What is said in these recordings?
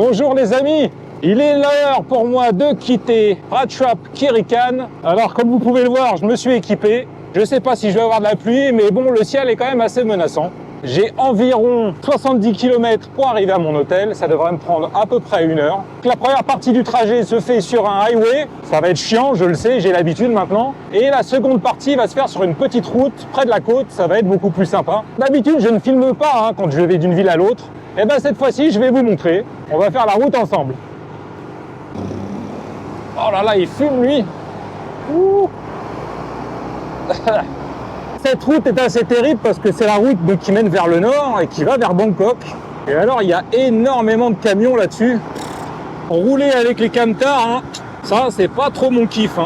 Bonjour les amis, il est l'heure pour moi de quitter Prachuap Khiri Khan. Alors comme vous pouvez le voir, je me suis équipé. Je ne sais pas si je vais avoir de la pluie, mais bon, le ciel est quand même assez menaçant. J'ai environ 70 km pour arriver à mon hôtel, ça devrait me prendre à peu près 1 heure. La première partie du trajet se fait sur un highway, ça va être chiant, je le sais, j'ai l'habitude maintenant. Et la seconde partie va se faire sur une petite route près de la côte, ça va être beaucoup plus sympa. D'habitude, je ne filme pas quand je vais d'une ville à l'autre. Et bien cette fois-ci, je vais vous montrer, on va faire la route ensemble. Oh là là, il fume lui. Ouh. Cette route est assez terrible parce que c'est la route qui mène vers le nord et qui va vers Bangkok. Et alors, il y a énormément de camions là-dessus. Rouler avec les camtars, ça, c'est pas trop mon kiff.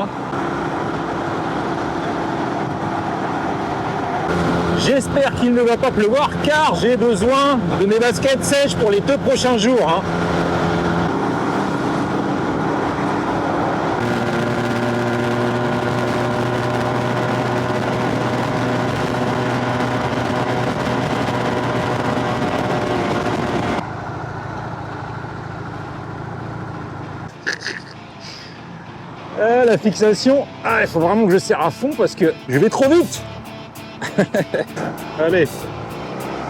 J'espère qu'il ne va pas pleuvoir car j'ai besoin de mes baskets sèches pour les 2 prochains jours. La fixation, il faut vraiment que je serre à fond parce que je vais trop vite. Allez,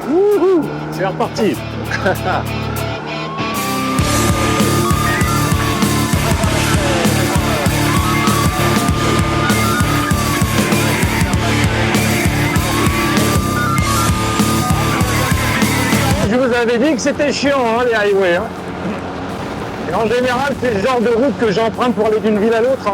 wouhou, c'est reparti. Je vous avais dit que c'était chiant les highways. Et en général, c'est le genre de route que j'emprunte pour aller d'une ville à l'autre.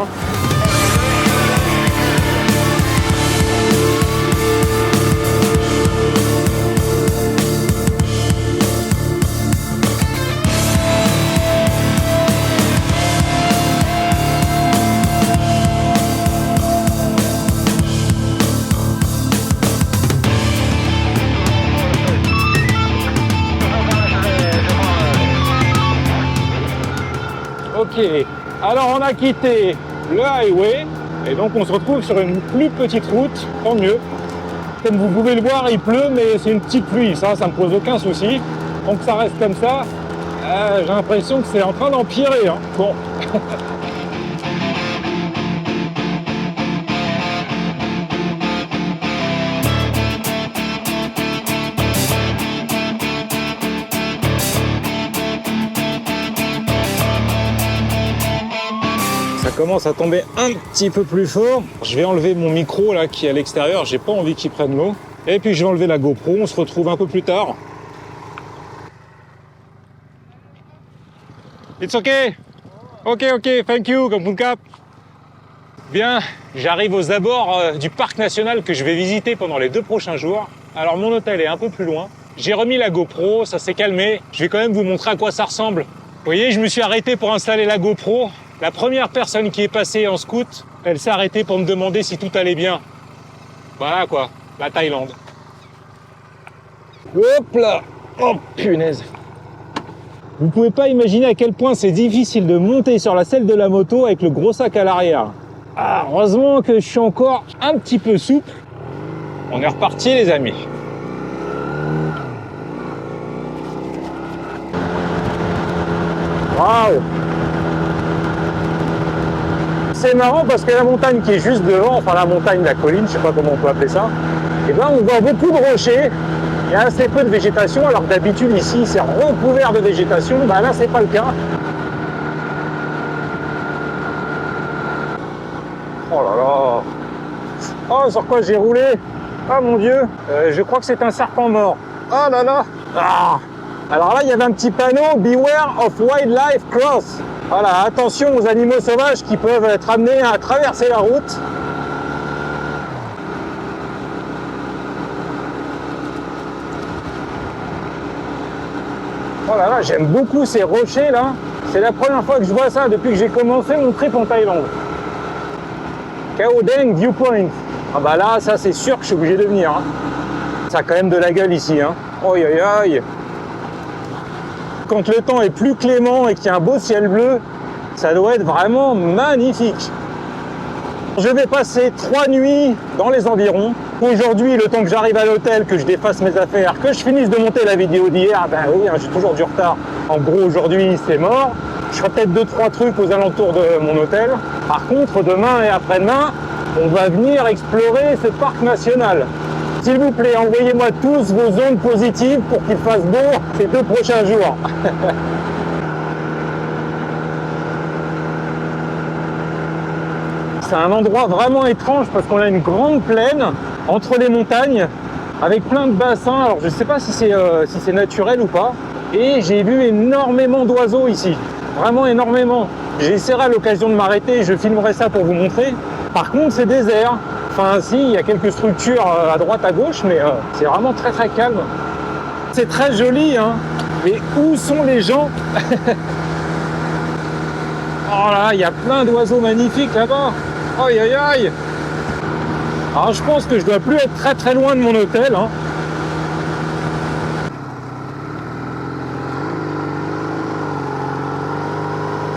Ok, alors on a quitté le highway et donc on se retrouve sur une plus petite route, tant mieux. Comme vous pouvez le voir, il pleut, mais c'est une petite pluie, ça me pose aucun souci. Donc ça reste comme ça. J'ai l'impression que c'est en train d'empirer. Bon. Ça commence à tomber un petit peu plus fort. Je vais enlever mon micro là qui est à l'extérieur, j'ai pas envie qu'il prenne l'eau. Et puis je vais enlever la GoPro, on se retrouve un peu plus tard. It's okay. Ok, thank you, Kampunkap. Bien, j'arrive aux abords du parc national que je vais visiter pendant les 2 prochains jours. Alors mon hôtel est un peu plus loin. J'ai remis la GoPro, ça s'est calmé. Je vais quand même vous montrer à quoi ça ressemble. Vous voyez, je me suis arrêté pour installer la GoPro. La première personne qui est passée en scout, elle s'est arrêtée pour me demander si tout allait bien. Voilà quoi, la Thaïlande. Hop là! Oh punaise! Vous pouvez pas imaginer à quel point c'est difficile de monter sur la selle de la moto avec le gros sac à l'arrière. Ah, heureusement que je suis encore un petit peu souple. On est reparti les amis. Waouh! C'est marrant parce que la montagne qui est juste devant, enfin la montagne, la colline, je sais pas comment on peut appeler ça, et ben on voit beaucoup de rochers, il y a assez peu de végétation, alors que d'habitude ici c'est recouvert de végétation, ben là c'est pas le cas. Oh là là! Oh, sur quoi j'ai roulé? Ah mon Dieu! Je crois que c'est un serpent mort. Oh là là! Ah. Alors là il y avait un petit panneau, Beware of Wildlife Cross. Voilà, attention aux animaux sauvages qui peuvent être amenés à traverser la route. Oh là là, j'aime beaucoup ces rochers là. C'est la première fois que je vois ça depuis que j'ai commencé mon trip en Thaïlande. Khao Deng Viewpoint. Ah bah là, ça c'est sûr que je suis obligé de venir. Ça a quand même de la gueule ici. Oi oi oi. Quand le temps est plus clément et qu'il y a un beau ciel bleu, ça doit être vraiment magnifique. Je vais passer 3 nuits dans les environs. Aujourd'hui, le temps que j'arrive à l'hôtel, que je défasse mes affaires, que je finisse de monter la vidéo d'hier, ben oui, j'ai toujours du retard. En gros, aujourd'hui, c'est mort. Je ferai peut-être 2-3 trucs aux alentours de mon hôtel. Par contre, demain et après-demain, on va venir explorer ce parc national. S'il vous plaît, envoyez-moi tous vos ondes positives pour qu'il fasse beau ces 2 prochains jours. C'est un endroit vraiment étrange parce qu'on a une grande plaine entre les montagnes avec plein de bassins. Alors je ne sais pas si c'est naturel ou pas. Et j'ai vu énormément d'oiseaux ici, vraiment énormément. J'essaierai à l'occasion de m'arrêter, je filmerai ça pour vous montrer. Par contre c'est désert. Enfin si, il y a quelques structures à droite à gauche, mais c'est vraiment très très calme. C'est très joli, hein. Mais où sont les gens? Oh là, il y a plein d'oiseaux magnifiques là-bas. Aïe aïe aïe. Alors je pense que je dois plus être très très loin de mon hôtel, hein.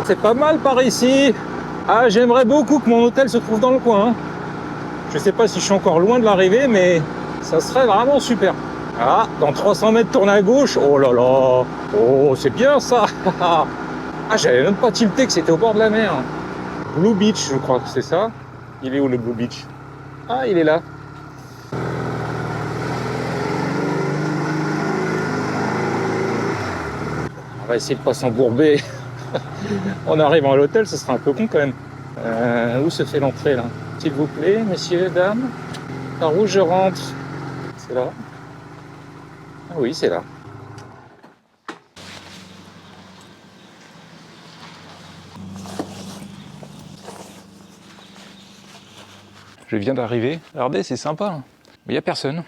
C'est pas mal par ici. Ah, j'aimerais beaucoup que mon hôtel se trouve dans le coin, hein. Je sais pas si je suis encore loin de l'arrivée, mais ça serait vraiment super. Ah, dans 300 mètres, tourne à gauche. Oh là là. Oh, c'est bien ça. Ah, j'avais même pas tilté que c'était au bord de la mer. Blue Beach, je crois que c'est ça. Il est où le Blue Beach? Ah, il est là. On va essayer de pas s'embourber. On arrive à l'hôtel, ce sera un peu con quand même. Où se fait l'entrée là? S'il vous plaît, messieurs, dames. Par où je rentre? C'est là? Ah oui, c'est là. Je viens d'arriver. Regardez, c'est sympa. Mais il n'y a personne.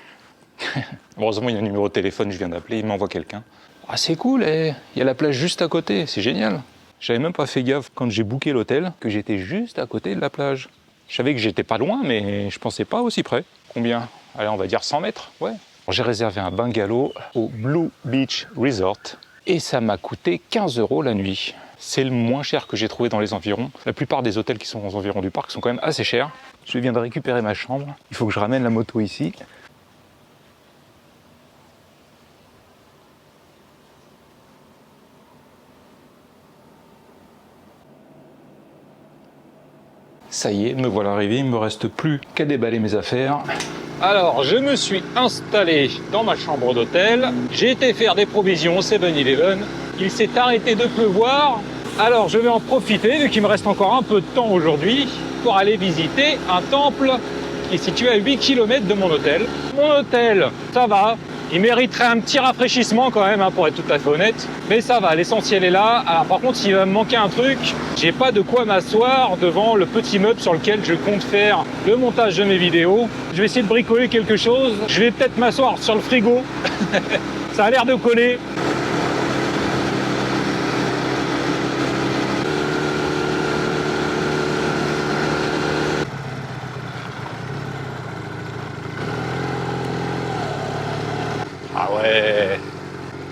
Heureusement, il y a un numéro de téléphone, je viens d'appeler, il m'envoie quelqu'un. Ah, c'est cool, il y a la plage juste à côté, c'est génial. J'avais même pas fait gaffe quand j'ai booké l'hôtel que j'étais juste à côté de la plage. Je savais que j'étais pas loin, mais je pensais pas aussi près. Combien? Allez, on va dire 100 mètres, ouais. J'ai réservé un bungalow au Blue Beach Resort et ça m'a coûté 15 € la nuit. C'est le moins cher que j'ai trouvé dans les environs. La plupart des hôtels qui sont aux environs du parc sont quand même assez chers. Je viens de récupérer ma chambre. Il faut que je ramène la moto ici. Ça y est, me voilà arrivé. Il ne me reste plus qu'à déballer mes affaires. Alors, je me suis installé dans ma chambre d'hôtel. J'ai été faire des provisions au 7-Eleven. Il s'est arrêté de pleuvoir. Alors, je vais en profiter, vu qu'il me reste encore un peu de temps aujourd'hui, pour aller visiter un temple qui est situé à 8 km de mon hôtel. Mon hôtel, ça va. Il mériterait un petit rafraîchissement quand même, hein, pour être tout à fait honnête. Mais ça va, l'essentiel est là. Alors par contre, s'il va me manquer un truc, j'ai pas de quoi m'asseoir devant le petit meuble sur lequel je compte faire le montage de mes vidéos. Je vais essayer de bricoler quelque chose. Je vais peut-être m'asseoir sur le frigo. Ça a l'air de coller. Ah ouais,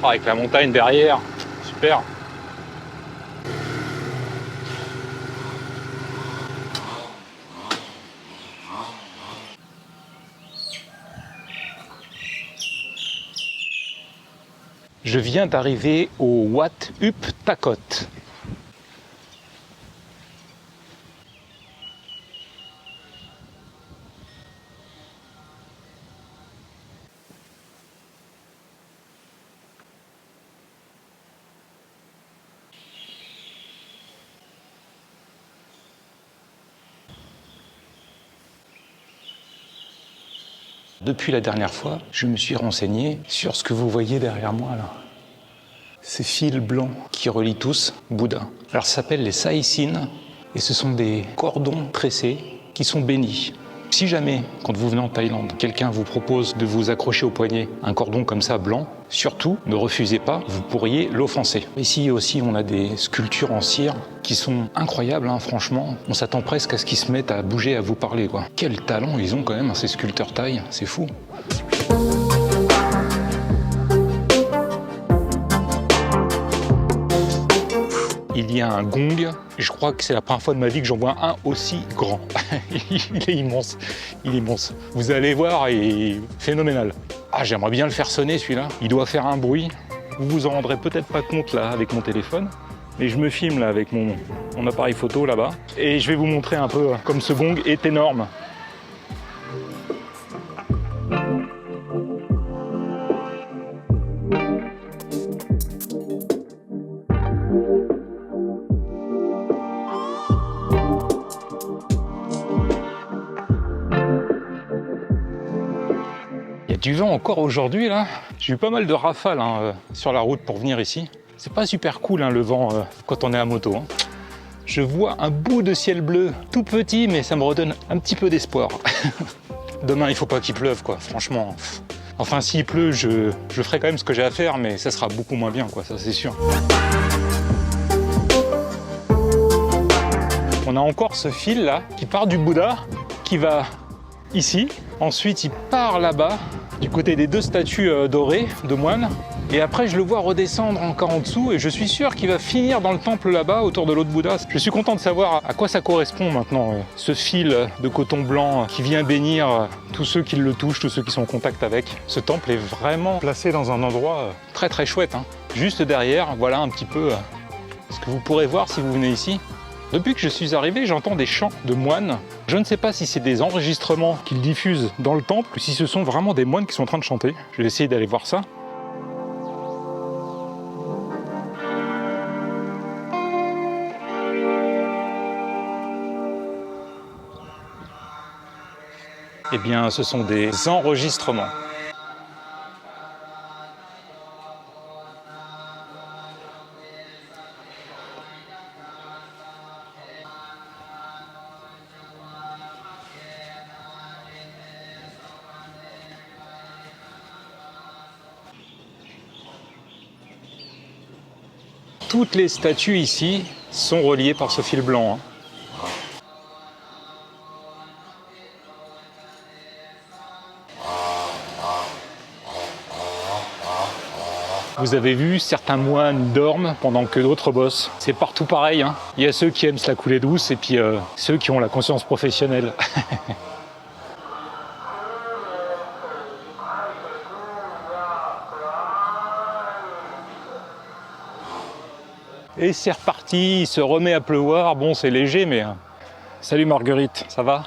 oh, avec la montagne derrière, super. Je viens d'arriver au Wat Up Takot. Depuis la dernière fois, je me suis renseigné sur ce que vous voyez derrière moi là. Ces fils blancs qui relient tous Bouddha. Alors ça s'appelle les saïsines et ce sont des cordons tressés qui sont bénis. Si jamais, quand vous venez en Thaïlande, quelqu'un vous propose de vous accrocher au poignet un cordon comme ça blanc, surtout ne refusez pas, vous pourriez l'offenser. Ici aussi on a des sculptures en cire qui sont incroyables, hein, franchement. On s'attend presque à ce qu'ils se mettent à bouger, à vous parler, quoi. Quel talent ils ont quand même, hein, ces sculpteurs thaïs, c'est fou. il y a un gong. Je crois que c'est la première fois de ma vie que j'en vois un aussi grand. Il est immense, il est immense. Vous allez voir, il est phénoménal. Ah, j'aimerais bien le faire sonner celui-là. Il doit faire un bruit. Vous vous en rendrez peut-être pas compte là avec mon téléphone. Mais je me filme là avec mon appareil photo là-bas. Et je vais vous montrer un peu comme ce gong est énorme. Il y a du vent encore aujourd'hui là. J'ai eu pas mal de rafales sur la route pour venir ici. C'est pas super cool le vent quand on est à moto. Je vois un bout de ciel bleu, tout petit, mais ça me redonne un petit peu d'espoir. Demain, il faut pas qu'il pleuve, quoi, franchement. Enfin, s'il pleut, je ferai quand même ce que j'ai à faire, mais ça sera beaucoup moins bien, quoi, ça c'est sûr. On a encore ce fil là, qui part du Bouddha, qui va ici. Ensuite, il part là-bas, du côté des deux statues dorées de moines. Et après, je le vois redescendre encore en dessous et je suis sûr qu'il va finir dans le temple là-bas, autour de l'autre Bouddha. Je suis content de savoir à quoi ça correspond maintenant, ce fil de coton blanc qui vient bénir tous ceux qui le touchent, tous ceux qui sont en contact avec. Ce temple est vraiment placé dans un endroit très très chouette. Juste derrière, voilà un petit peu ce que vous pourrez voir si vous venez ici. Depuis que je suis arrivé, j'entends des chants de moines. Je ne sais pas si c'est des enregistrements qu'ils diffusent dans le temple ou si ce sont vraiment des moines qui sont en train de chanter. Je vais essayer d'aller voir ça. Eh bien, ce sont des enregistrements. Toutes les statues ici sont reliées par ce fil blanc. Vous avez vu, certains moines dorment pendant que d'autres bossent. C'est partout pareil. Il y a ceux qui aiment se la couler douce et puis ceux qui ont la conscience professionnelle. Et c'est reparti, il se remet à pleuvoir. Bon, c'est léger, mais... Salut Marguerite, ça va?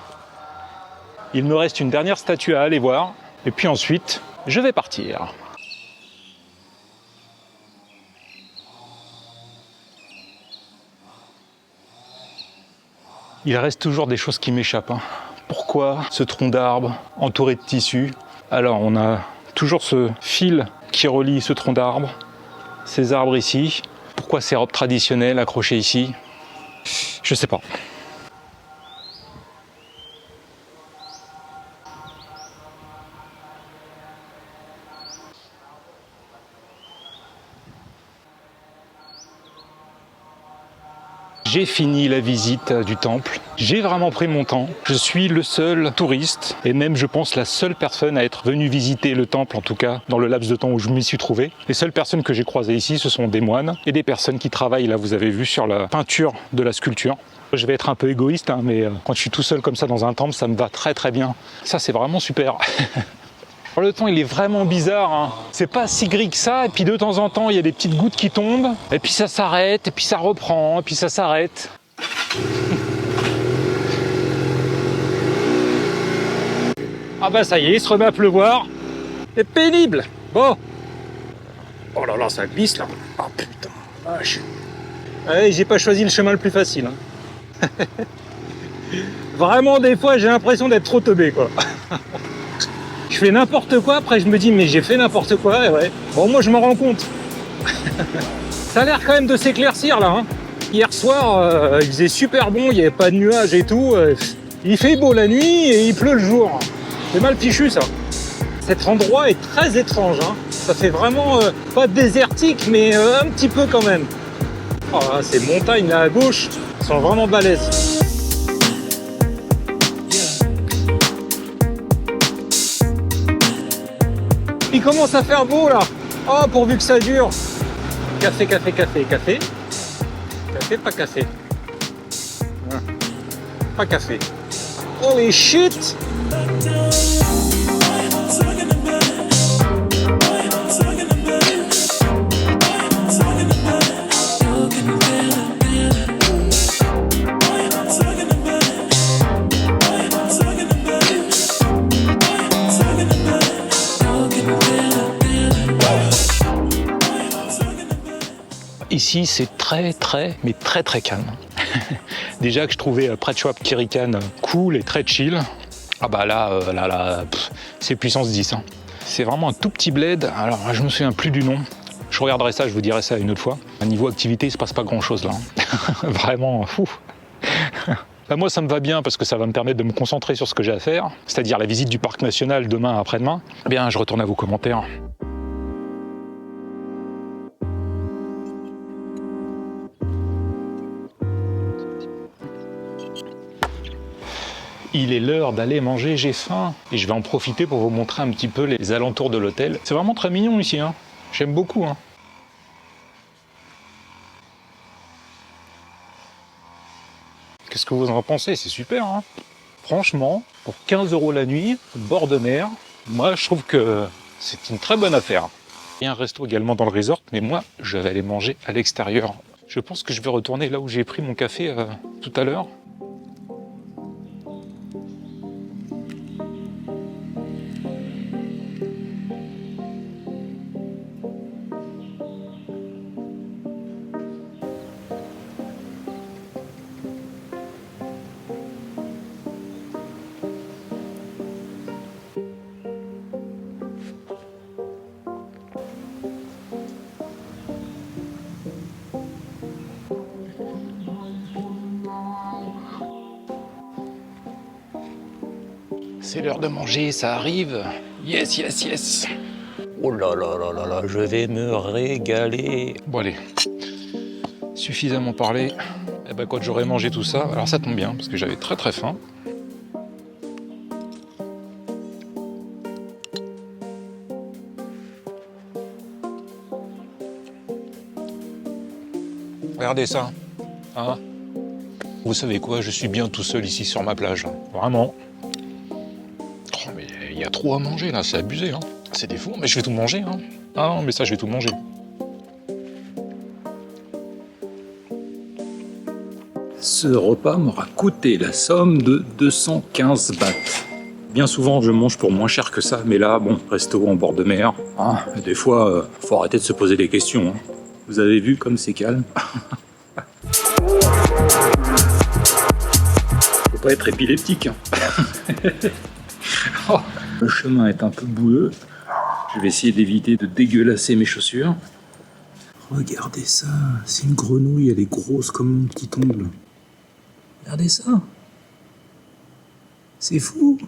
Il me reste une dernière statue à aller voir. Et puis ensuite, je vais partir. Il reste toujours des choses qui m'échappent. Pourquoi ce tronc d'arbre entouré de tissu? Alors, on a toujours ce fil qui relie ce tronc d'arbre, ces arbres ici. Pourquoi ces robes traditionnelles accrochées ici? Je sais pas. J'ai fini la visite du temple, j'ai vraiment pris mon temps. Je suis le seul touriste et même je pense la seule personne à être venue visiter le temple, en tout cas dans le laps de temps où je m'y suis trouvé. Les seules personnes que j'ai croisées ici, ce sont des moines et des personnes qui travaillent, là vous avez vu, sur la peinture de la sculpture. Je vais être un peu égoïste, mais quand je suis tout seul comme ça dans un temple, ça me va très très bien. Ça c'est vraiment super. Le temps il est vraiment bizarre, C'est pas si gris que ça, et puis de temps en temps il y a des petites gouttes qui tombent, et puis ça s'arrête, et puis ça reprend, et puis ça s'arrête. Ah bah ça y est, il se remet à pleuvoir. C'est pénible. Bon. Oh là là, ça glisse là. Oh putain, vache. Ouais, j'ai pas choisi le chemin le plus facile. Vraiment des fois j'ai l'impression d'être trop teubé quoi. Je fais n'importe quoi, après je me dis mais j'ai fait n'importe quoi, et ouais. Bon moi je m'en rends compte. Ça a l'air quand même de s'éclaircir là. Hier soir il faisait super bon, il n'y avait pas de nuages et tout. Il fait beau la nuit et il pleut le jour. C'est mal fichu ça. Cet endroit est très étrange. Ça fait vraiment pas désertique mais un petit peu quand même. Oh, là, ces montagnes là à gauche sont vraiment balèzes. Il commence à faire beau là. Oh pourvu que ça dure. Café, café, café, café. Cassé, pas cassé. Pas cassé. Holy shit! Ici, c'est très calme. Déjà que je trouvais Pratchwap Kirikan cool et très chill. Ah bah là, c'est puissance 10. Hein. C'est vraiment un tout petit bled. Alors, je me souviens plus du nom. Je regarderai ça, je vous dirai ça une autre fois. À niveau activité, il se passe pas grand chose là. Vraiment, fou. Bah moi, ça me va bien parce que ça va me permettre de me concentrer sur ce que j'ai à faire, c'est-à-dire la visite du parc national demain après-demain. Eh bien, je retourne à vos commentaires. Il est l'heure d'aller manger, j'ai faim. Et je vais en profiter pour vous montrer un petit peu les alentours de l'hôtel. C'est vraiment très mignon ici, hein. J'aime beaucoup. Hein. Qu'est-ce que vous en pensez? C'est super. Hein. Franchement, pour 15 € la nuit, bord de mer, moi je trouve que c'est une très bonne affaire. Il y a un resto également dans le resort, mais moi je vais aller manger à l'extérieur. Je pense que je vais retourner là où j'ai pris mon café tout à l'heure. C'est l'heure de manger, ça arrive. Yes, yes, yes. Oh là là là là là, je vais me régaler. Bon allez, suffisamment parlé. Et ben quand j'aurai mangé tout ça, alors ça tombe bien parce que j'avais très faim. Regardez ça. Hein? Vous savez quoi, je suis bien tout seul ici sur ma plage. Vraiment. Oh mais il y a trop à manger là, c'est abusé. Hein. C'est des fous, mais je vais tout manger. Hein. Ah non, mais ça je vais tout manger. Ce repas m'aura coûté la somme de 215 bahts. Bien souvent, je mange pour moins cher que ça, mais là, bon, resto en bord de mer. Hein, des fois, faut arrêter de se poser des questions. Hein. Vous avez vu comme c'est calme. Faut pas être épileptique. Hein. Oh, le chemin est un peu boueux. Je vais essayer d'éviter de dégueulasser mes chaussures. Regardez ça, c'est une grenouille, elle est grosse comme mon petit ongle. Regardez ça. C'est fou.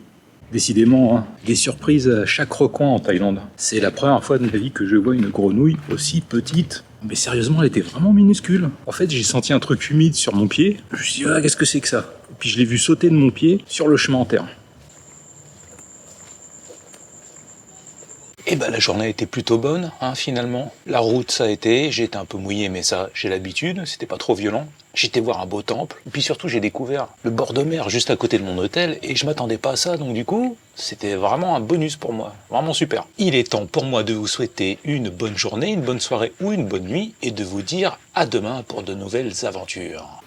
Décidément, hein, des surprises à chaque recoin en Thaïlande. C'est la première fois de ma vie que je vois une grenouille aussi petite. Mais sérieusement, elle était vraiment minuscule. En fait, j'ai senti un truc humide sur mon pied. Je me suis dit, ah, qu'est-ce que c'est que ça? Et puis je l'ai vu sauter de mon pied sur le chemin en terre. Et ben la journée a été plutôt bonne, hein, finalement. La route, ça a été, j'ai été un peu mouillé, mais ça, j'ai l'habitude, c'était pas trop violent. J'étais voir un beau temple, et puis surtout, j'ai découvert le bord de mer juste à côté de mon hôtel, et je m'attendais pas à ça, donc du coup, c'était vraiment un bonus pour moi. Vraiment super. Il est temps pour moi de vous souhaiter une bonne journée, une bonne soirée ou une bonne nuit, et de vous dire à demain pour de nouvelles aventures.